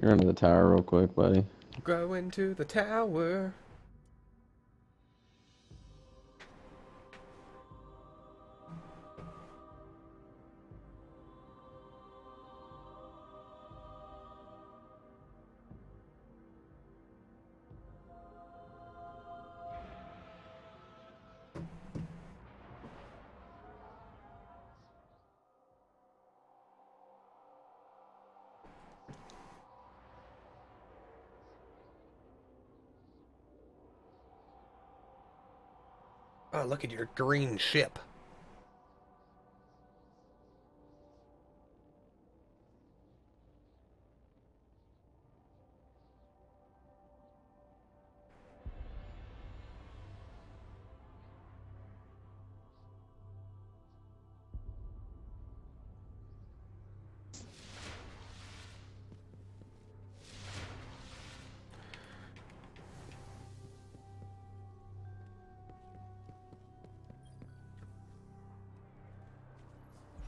You're into the tower real quick, buddy. Go into the tower. Oh, look at your green ship.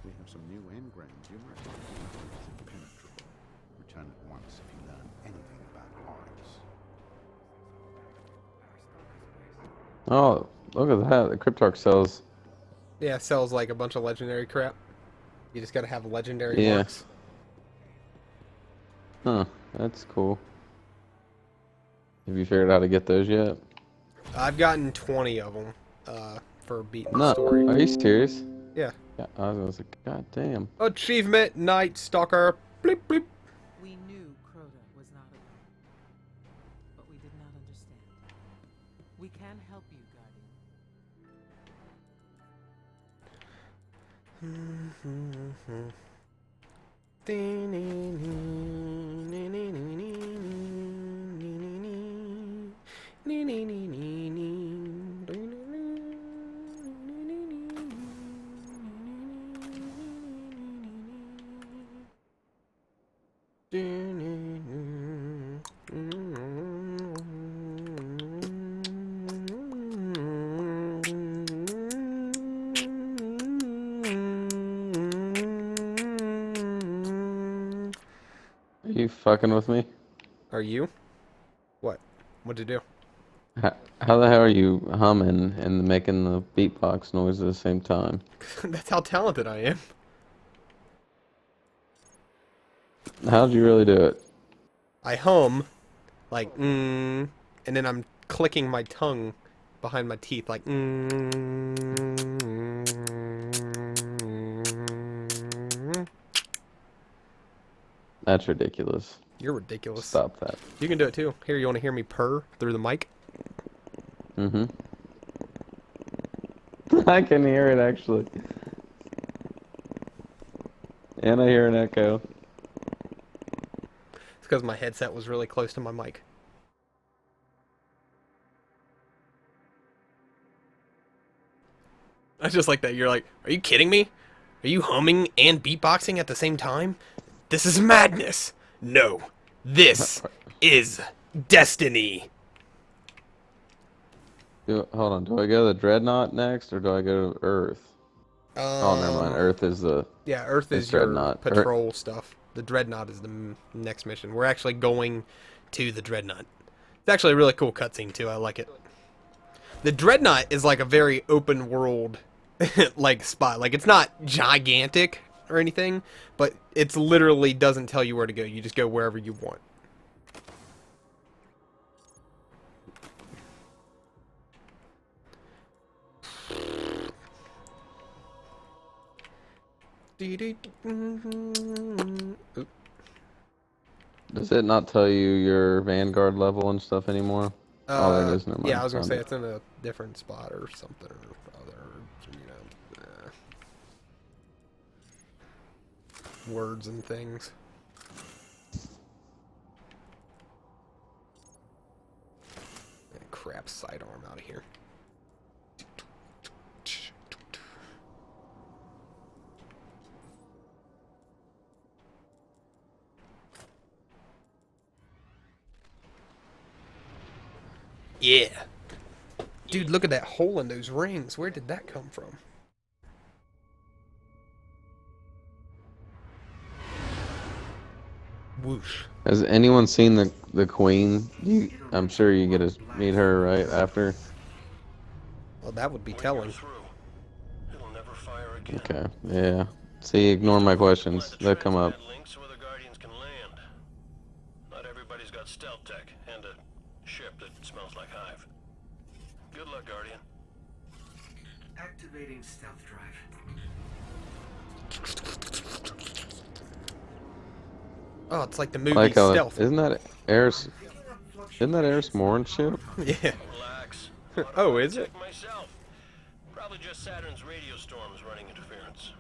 We have some new engrams you might find impenetrable. Return at once if you learn anything about hearts. Oh, look at that. The Cryptarch sells. Yeah, sells like a bunch of legendary crap. You just gotta have legendary Yeah. marks. Huh. That's cool. Have you figured out how to get those yet? I've gotten 20 of them for beating the No. story. Are you serious? Yeah. Yeah, I was like, God damn. Achievement Night Stalker. Bleep bleep. We knew Crota was not alone, but we did not understand. We can help you, Are you fucking with me? Are you? What? What'd you do? How the hell are you humming and making the beatbox noise at the same time? That's how talented I am. How'd you really do it? I hum, like, and then I'm clicking my tongue behind my teeth, like, That's ridiculous. You're ridiculous. Stop that. You can do it too. Here, you want to hear me purr through the mic? Mm-hmm. I can hear it, actually. And I hear an echo. It's because my headset was really close to my mic. I just like that. You're like, are you kidding me? Are you humming and beatboxing at the same time? This is madness. No, this is destiny. Hold on, do I go to the Dreadnought next, or do I go to Earth? Oh, never mind. Earth is the... Yeah, Earth It's is your Dreadnought. patrol stuff. The Dreadnought is the next mission. We're actually going to the Dreadnought. It's actually a really cool cutscene too. I like it. The Dreadnought is like a very open world like spot. Like it's not gigantic or anything, but it's literally doesn't tell you where to go. You just go wherever you want. Oop. Does it not tell you your Vanguard level and stuff anymore? Oh, there it is. Never mind. Yeah, I was gonna Found say it. it's in a different spot or something or other, words and things. Crap, sidearm out of here. Yeah. Dude, look at that hole in those rings. Where did that come from? Whoosh. Has anyone seen the Queen? I'm sure you get to meet her right after. Well, that would be telling. It'll never fire again. Okay, yeah. See, ignore my questions. They'll come up. Links so other Guardians can land. Not everybody's got stealth tech and a ship that smells like hive. Good luck, Guardian. Activating stealth drive. Oh, it's like the movie Like how Stealth. isn't that Eris? Isn't that Eris Morn's ship? Yeah. Relax. Oh, is it? Check myself. Probably just Saturn's radio storms running interference.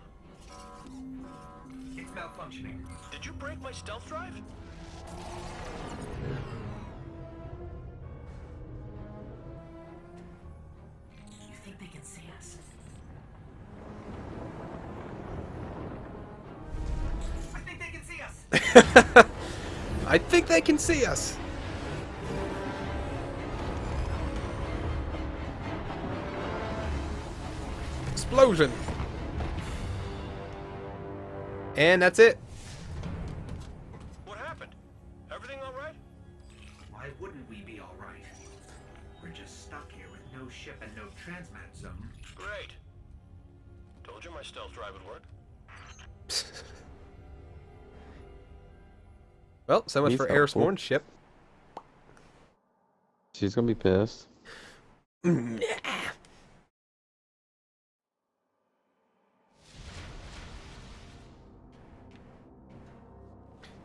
It's malfunctioning. Did you break my stealth drive? You think they can see us? I think they can see us. I think they can see us. Explosion. And that's it. What happened? Everything all right? Why wouldn't we be all right? We're just stuck here with no ship and no transmat zone. Great. Told you my stealth drive would work. Well, so much He's for Eris helpful. Morn's ship. She's gonna be pissed.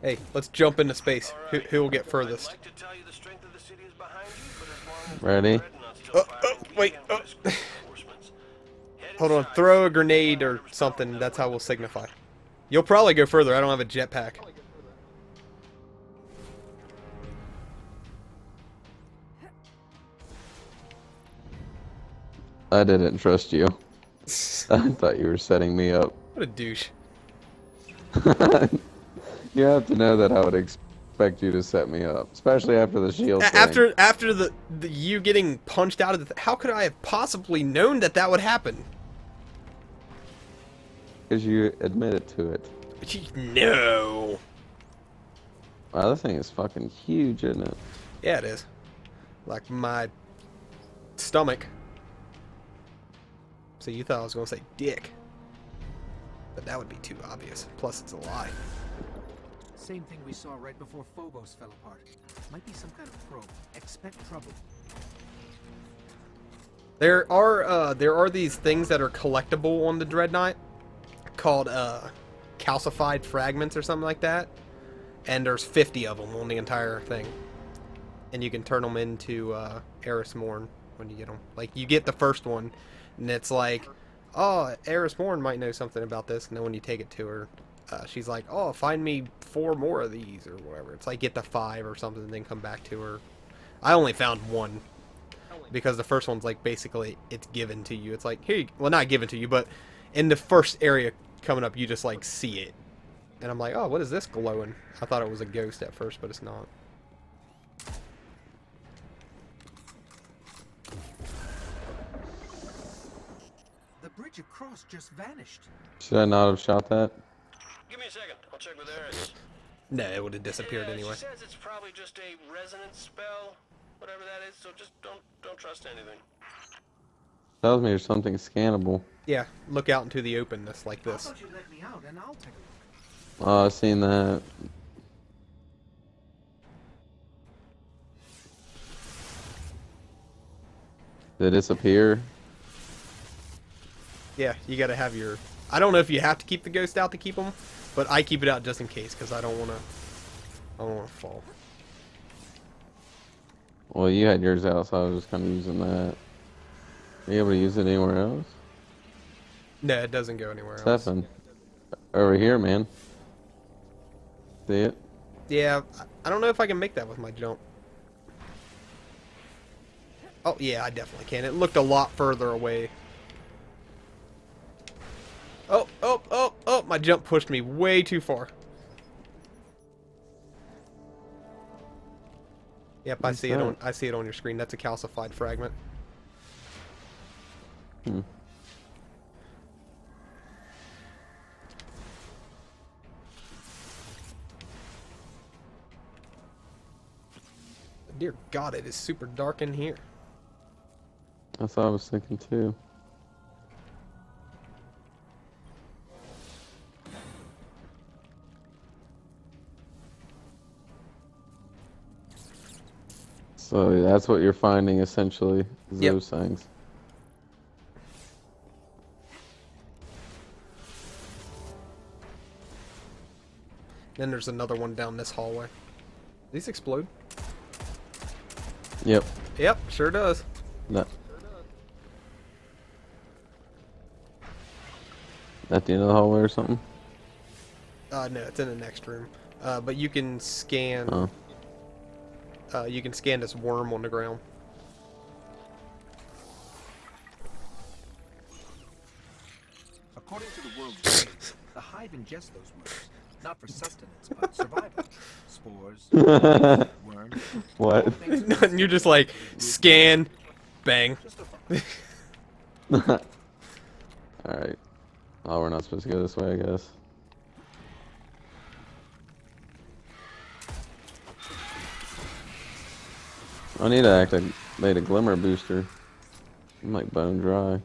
Hey, let's jump into space. All right. Who will get furthest? I'd like to tell you the strength of the city is behind you, but as long as Ready? the Dreadnought's still firing, we wait, can't risk reinforcements. Head Hold on, inside. throw a grenade or something. That's how we'll signify. You'll probably go further. I don't have a jetpack. I didn't trust you. I thought you were setting me up. What a douche. You have to know that I would expect you to set me up, especially after the shield thing. After the you getting punched out of the how could I have possibly known that that would happen? Because you admitted to it. No. Wow, this thing is fucking huge, isn't it? Yeah, it is. Like my stomach. So you thought I was going to say dick. But that would be too obvious. Plus, it's a lie. Same thing we saw right before Phobos fell apart. Might be some kind of probe. Expect trouble. There are these things that are collectible on the Dreadnought called calcified fragments or something like that. And there's 50 of them on the entire thing. And you can turn them into Eris Morn when you get them. Like, you get the first one, and it's like, oh, Eris Morn might know something about this. And then when you take it to her, she's like, oh, find me 4 more of these or whatever. It's like get to 5 or something and then come back to her. I only found 1. Because the first one's like basically it's given to you. It's like, here you, well, not given to you, but in the first area coming up, you just like see it. And I'm like, oh, what is this glowing? I thought it was a ghost at first, but it's not. The bridge across just vanished. Should I not have shot that? Give me a second. I'll check with Eris. No, it would have disappeared anyway. She says it's probably just a resonance spell, whatever that is. So just don't trust anything. Tells me there's something scannable. Yeah, look out into the openness like I this. thought you let me out, and I'll take a look. Oh, I've seen that. Did it disappear? Yeah, you gotta have your... I don't know if you have to keep the ghost out to keep them, but I keep it out just in case, because I don't want to fall. Well, you had yours out, so I was just kind of using that. Are you able to use it anywhere else? No, it doesn't go anywhere else. Stephin. Over here, man. See it? Yeah, I don't know if I can make that with my jump. Oh, yeah, I definitely can. It looked a lot further away. Oh, my jump pushed me way too far. Yep, I What's see it on that? I see it on your screen. That's a calcified fragment. Hmm. Dear God, it is super dark in here. That's what I was thinking too. So that's what you're finding essentially, is Yep. those things. Then there's another one down this hallway. These explode? Yep. Yep, sure does. That. At the end of the hallway or something? No, it's in the next room. But you can scan. Oh. You can scan this worm on the ground. According to the world's graves, the hive ingests those worms, not for sustenance, but survival. Spores, worms. What? And you're just like, scan, bang. Just a thought. Alright. Oh, we're not supposed to go this way, I guess. I need to activate a glimmer booster. I'm like bone dry.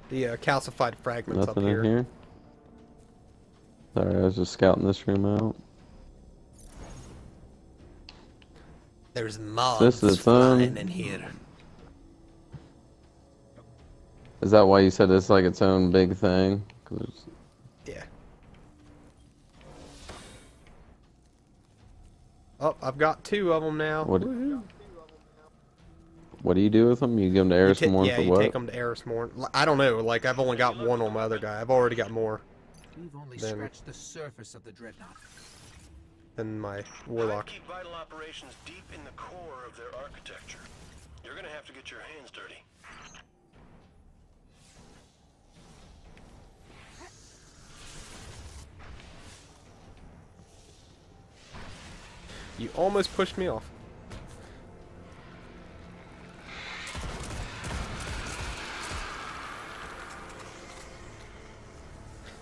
The calcified fragments Nothing up here. in here? Sorry, I was just scouting this room out. There's moths This is flying in here. Is that why you said it's like its own big thing? 'Cause it's- Yeah. Oh, I've got 2 of them now. What- Woohoo. what do you do with them? You give them to You Eris Morn yeah, for you what? take them to Erismorn. I don't know. Like, I've only got 1 on my other guy. I've already got more We've only Then- scratched the surface of the dreadnought. than my Hive warlock. keep vital operations deep in the core of their architecture. You're gonna have to get your hands dirty. You almost pushed me off.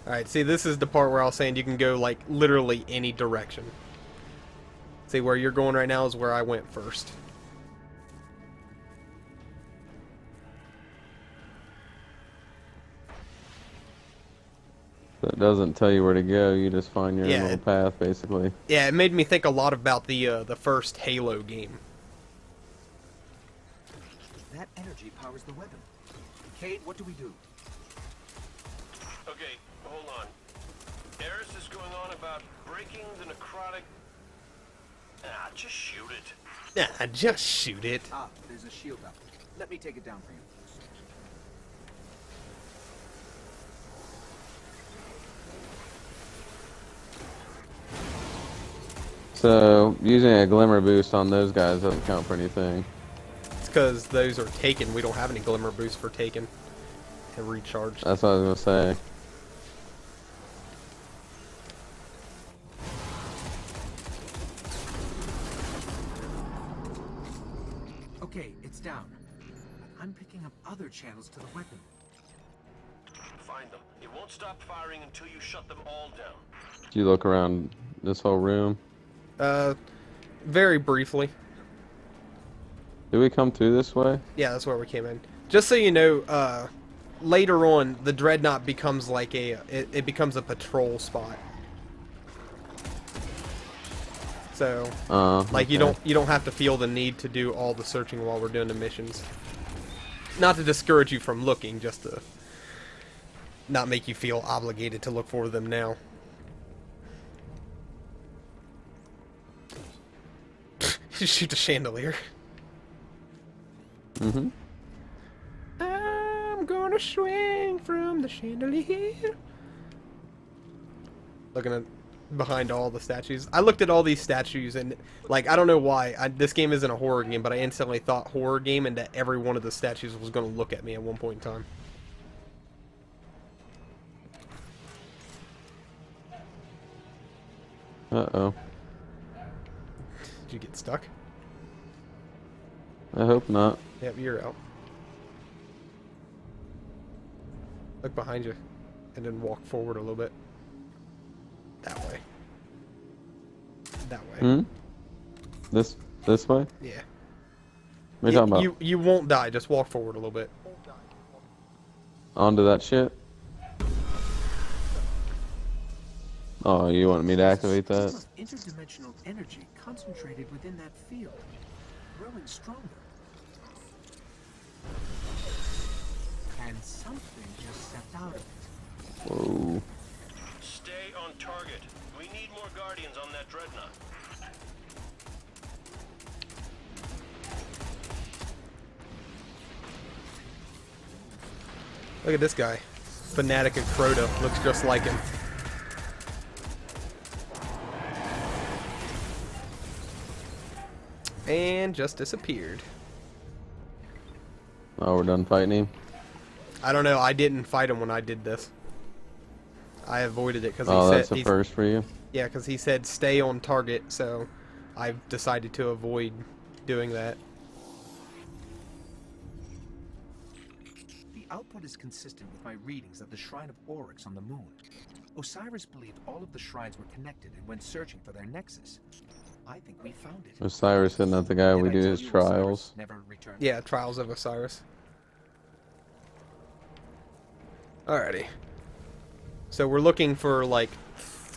Alright, see, this is the part where I was saying you can go, like, literally any direction. See, where you're going right now is where I went first. So it doesn't tell you where to go, you just find your Yeah, own little it- path, basically. Yeah, it made me think a lot about the first Halo game. That energy powers the weapon. Cade, what do we do? Okay, hold on. Eris is going on about breaking the necrotic. Ah, just shoot it. Nah, just shoot it. Ah, there's a shield up. Let me take it down for you. So, using a glimmer boost on those guys doesn't count for anything. It's because those are taken. We don't have any glimmer boosts for taken and recharged. That's what I was gonna say. Okay, it's down. But I'm picking up other channels to the weapon. Find them. It won't stop firing until you shut them all down. Did you look around this whole room? Very briefly. Did we come through this way? Yeah, that's where we came in. Just so you know, later on, the Dreadnought becomes like it becomes a patrol spot. So, like okay. you don't have to feel the need to do all the searching while we're doing the missions. Not to discourage you from looking, just to not make you feel obligated to look for them now. Shoot the chandelier. Mm-hmm. I'm gonna swing from the chandelier. Looking at behind all the statues. I looked at all these statues and, like, I don't know why. This game isn't a horror game, but I instantly thought horror game and that every one of the statues was gonna look at me at one point in time. Uh-oh. Did you get stuck? I hope not. Yep, you're out. Look behind you. and then walk forward a little bit. That way. That way. Hmm? This way? Yeah. What are you talking about? You won't die. Just walk forward a little bit. Onto that shit? Oh, you want me to activate that? Of interdimensional energy concentrated within that field, growing stronger. And something just stepped out of it. Whoa. Stay on target. We need more Guardians on that dreadnought. Look at this guy. Fanatic of Crota. Looks just like him. And just disappeared. Oh, we're done fighting him? I don't know. I didn't fight him when I did this. I avoided it because Oh, he said... that's a first for you? Yeah, because he said stay on target, so I decided to avoid doing that. The output is consistent with my readings of the Shrine of Oryx on the moon. Osiris believed all of the shrines were connected and went searching for their nexus. I think we found it. Osiris isn't that the guy we Did I do tell his you trials? Osiris never returned? Yeah, Trials of Osiris. Alrighty. So we're looking for like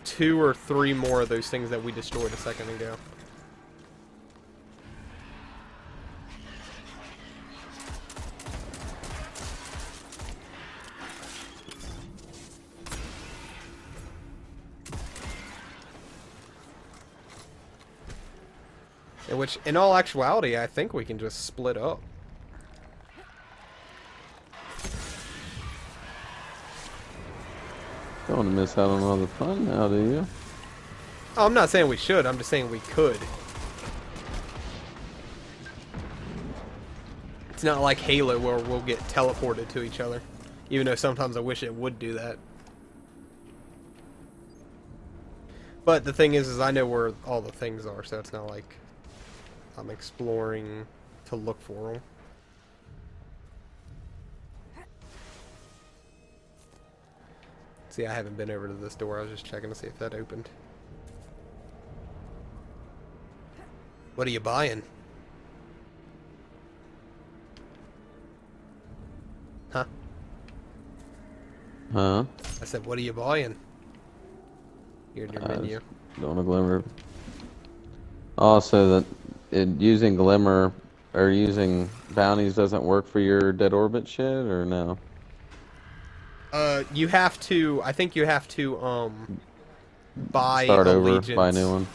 2 or 3 more of those things that we destroyed a second ago. In which, in all actuality, I think we can just split up. Don't want to miss out on all the fun now, do you? Oh, I'm not saying we should, I'm just saying we could. It's not like Halo where we'll get teleported to each other. Even though sometimes I wish it would do that. But the thing is I know where all the things are, so it's not like I'm exploring to look for them. See, I haven't been over to this door. I was just checking to see if that opened. What are you buying? Huh? Huh? I said, what are you buying? Here in your menu. Don't a glimmer. Also, that using glimmer or using bounties doesn't work for your dead orbit shit, or no? You have to. I think you have to buy Start over, allegiance. buy a new one.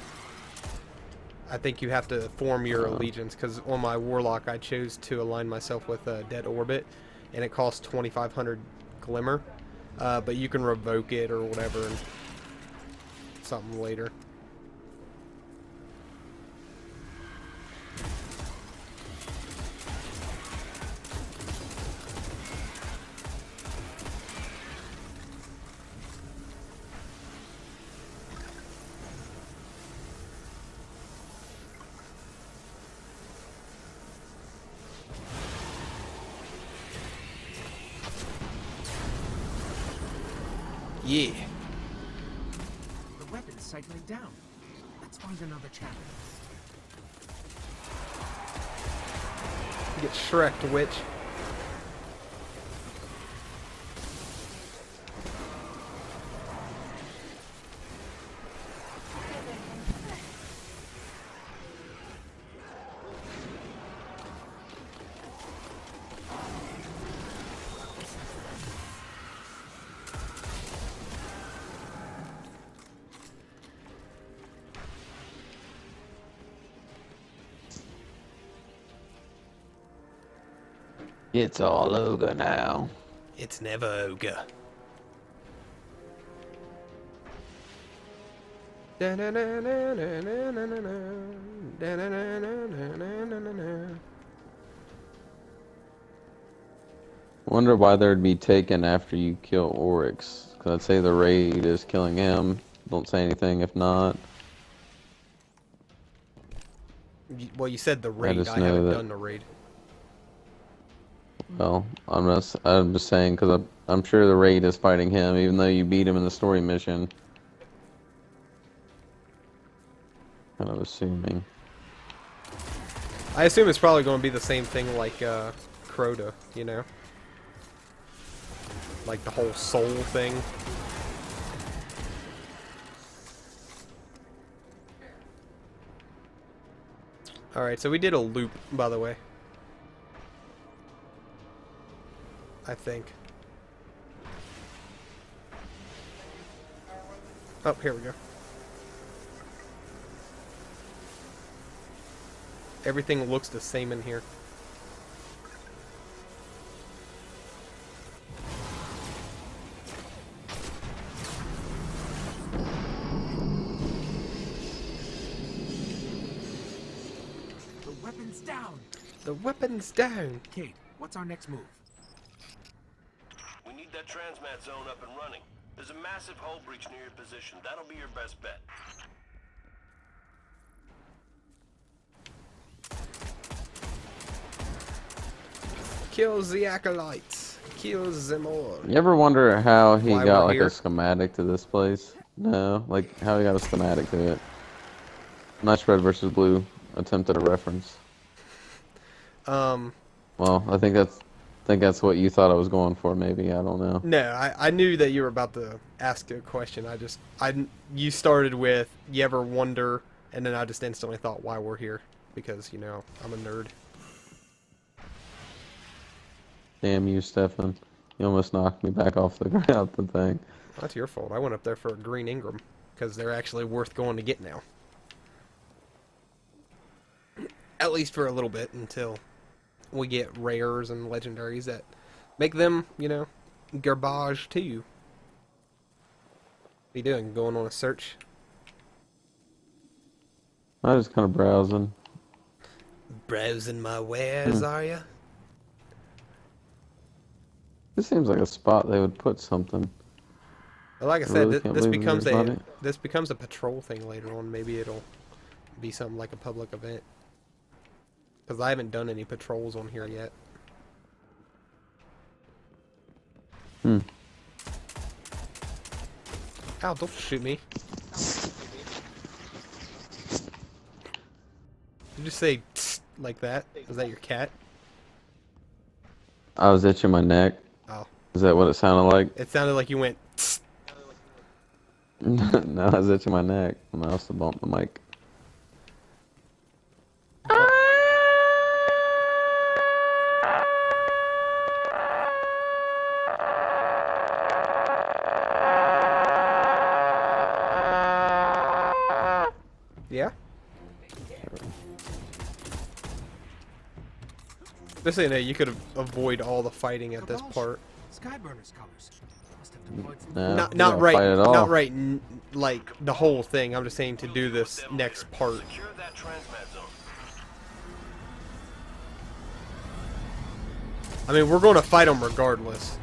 I think you have to form your allegiance because on my warlock I chose to align myself with a dead orbit, and it costs 2,500 glimmer. But you can revoke it or whatever, and something later. Yeah. The weapon is cycling down. Let's find another channel. Get Shrek'd, witch. It's all over now. It's never ogre. Wonder why there'd be taken after you kill Oryx. Cause I'd say the raid is killing him. Don't say anything if not. Well, you said the raid. just I know haven't that- done the raid. Well, I'm just saying because I'm sure the raid is fighting him, even though you beat him in the story mission. Kind of assuming. I assume it's probably going to be the same thing like Crota, you know? Like the whole soul thing. Alright, so we did a loop, by the way. I think. Oh, here we go. Everything looks the same in here. The weapon's down! The weapon's down. Kate, what's our next move? We need that transmat zone up and running. There's a massive hull breach near your position. That'll be your best bet. Kills the acolytes. Kills them all. You ever wonder how he Why got we're like here? a schematic to this place? No, like how he got a schematic to it. Not red versus blue attempt at a reference. Well, I think that's what you thought I was going for. Maybe I don't know. No, I knew that you were about to ask a question. You started with, you ever wonder, and then I just instantly thought why we're here. Because, you know, I'm a nerd. Damn you, Stephin. You almost knocked me back off the ground. The thing. That's your fault. I went up there for a green Ingram. Because they're actually worth going to get now. At least for a little bit until we get rares and legendaries that make them, you know, garbage too. What are you doing? Going on a search? I was kind of browsing. Browsing my wares, are ya? This seems like a spot they would put something. Well, like I I said, really can't this believe becomes there's not it. this becomes a patrol thing later on. Maybe it'll be something like a public event. Because I haven't done any patrols on here yet. Hmm. Ow, don't shoot me. Did you say tss like that? Is that your cat? I was itching my neck. Oh. Is that what it sounded like? It sounded like you went tss. No, I was itching my neck. I must have bumped the mic. Yeah? Just so you know, you could avoid all the fighting at this part. Skyburner's colors. Must have deployed some No, we Not don't right, fight at all. not right, like the whole thing. I'm just saying to do this next part. Secure that transmat zone. I mean, we're going to fight them regardless.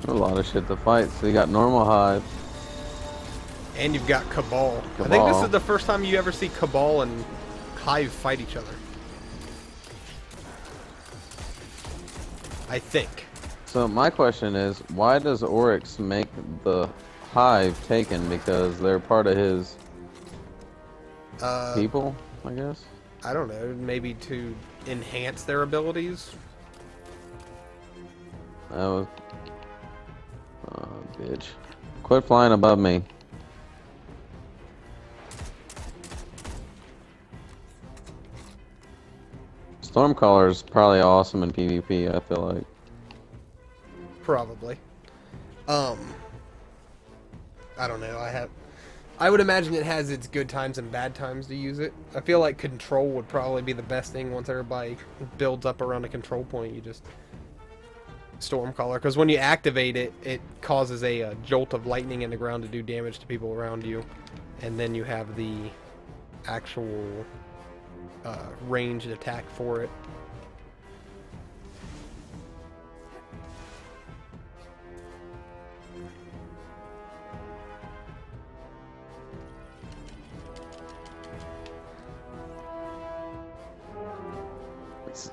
A lot of shit to fight. So you got normal hive. And you've got Cabal. I think this Cabal. is the first time you ever see Cabal and Hive fight each other. I think. So my question is, why does Oryx make the hive taken? Because they're part of his people, I guess. I don't know. Maybe to enhance their abilities. That was. Oh, bitch. Quit flying above me. Stormcaller is probably awesome in PvP, I feel like. Probably. I don't know. I would imagine it has its good times and bad times to use it. I feel like control would probably be the best thing once everybody builds up around a control point. You just Stormcaller, because when you activate it, it causes a jolt of lightning in the ground to do damage to people around you, and then you have the actual ranged attack for it.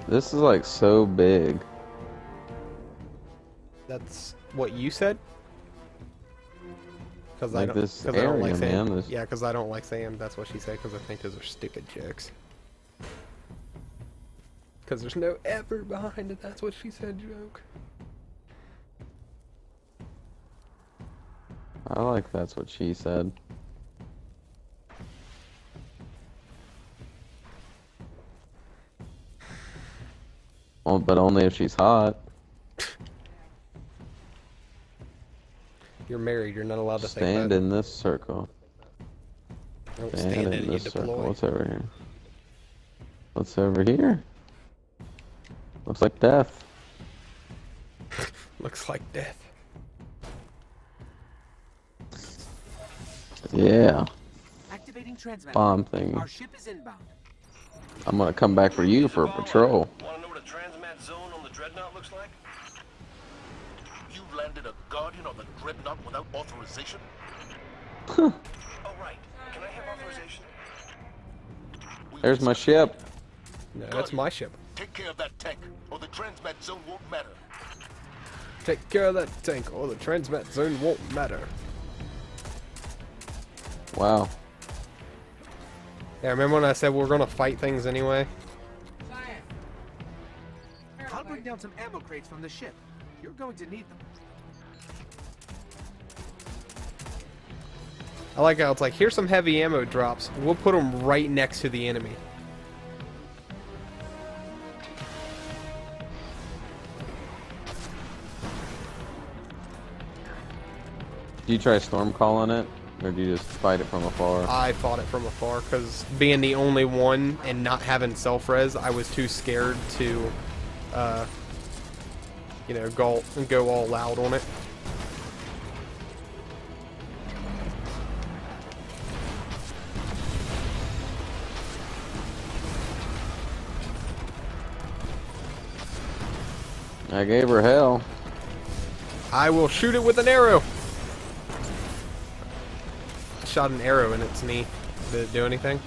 This is like so big. That's what you said? Because I Like don't, this 'cause I don't like area, saying, man. This- yeah, because I don't like saying that's what she said, because I think those are stupid jokes. Because there's no effort behind it, that's what she said joke. I like that's what she said. Oh, but only if she's hot. You're married, you're not allowed to think Stand that. in this circle. Don't Stand stand in in it, you this circle. deploy. What's over here? What's over here? Looks like death. Looks like death. Yeah. Activating transmat. Bomb thing. Our ship is inbound. I'm gonna come back for you for a patrol. Want to know what a transmat zone on the Dreadnought looks like? You landed a Guardian on the Dreadnought without authorization? Oh, right. Can I have authorization? There's my ship. No, that's my ship. Take care of that tank, or the transmat zone won't matter. Take care of that tank, or the transmat zone won't matter. Wow. Yeah, remember when I said we're gonna fight things anyway? I'll bring down some ammo crates from the ship. You're going to need them. I like how it's like, here's some heavy ammo drops. We'll put them right next to the enemy. Do you try storm calling it? Or do you just fight it from afar? I fought it from afar because being the only one and not having self-res, I was too scared to, you know, go all out on it. I gave her hell. I will shoot it with an arrow. I shot an arrow in its knee. Did it do anything?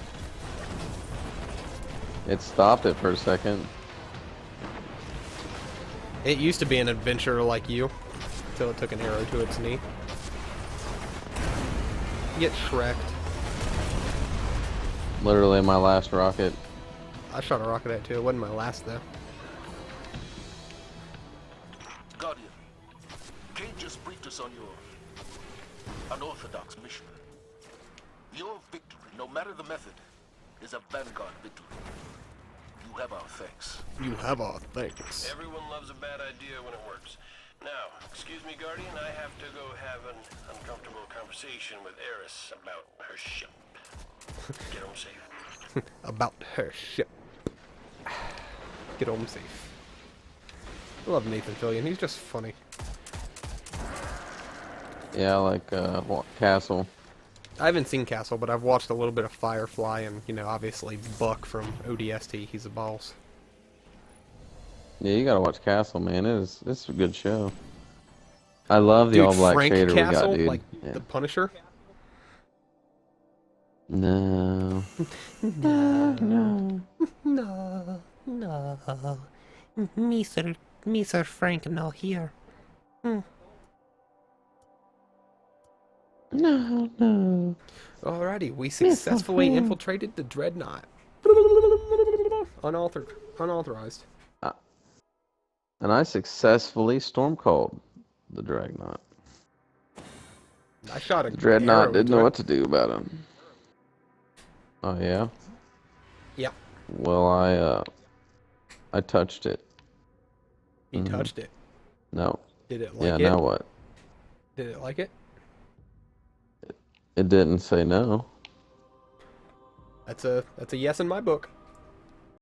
It stopped it for a second. It used to be an adventurer like you, until it took an arrow to its knee. Get Shrek'd. Literally my last rocket. I shot a rocket at it too. It wasn't my last though. Guardian, Kate just briefed us on your unorthodox mission. Your victory, no matter the method, is a Vanguard victory. You have our thanks. You have our thanks. Everyone loves a bad idea when it works. Now, excuse me, Guardian, I have to go have an uncomfortable conversation with Eris about her ship. Get home safe. About her ship. Get home safe. I love Nathan Fillion. He's just funny. Yeah, like Castle. I haven't seen Castle, but I've watched a little bit of Firefly, and you know, obviously Buck from ODST. He's a boss. Yeah, you gotta watch Castle, man. It's a good show. I love the Dude, all black Frank shader Castle, we got, dude. like Yeah. the Punisher. No. No, Mr. Frank not here. No. Alrighty, we successfully infiltrated the Dreadnought. Unauthorized. And I successfully storm called the Dreadnought. I shot a The Dreadnought arrow didn't into know it. what to do about him. Oh yeah? Yep, Well, I touched it. he Mhm. touched it. No. Did it like Yeah, it? now what? Did it like it? It didn't say no. That's a yes in my book.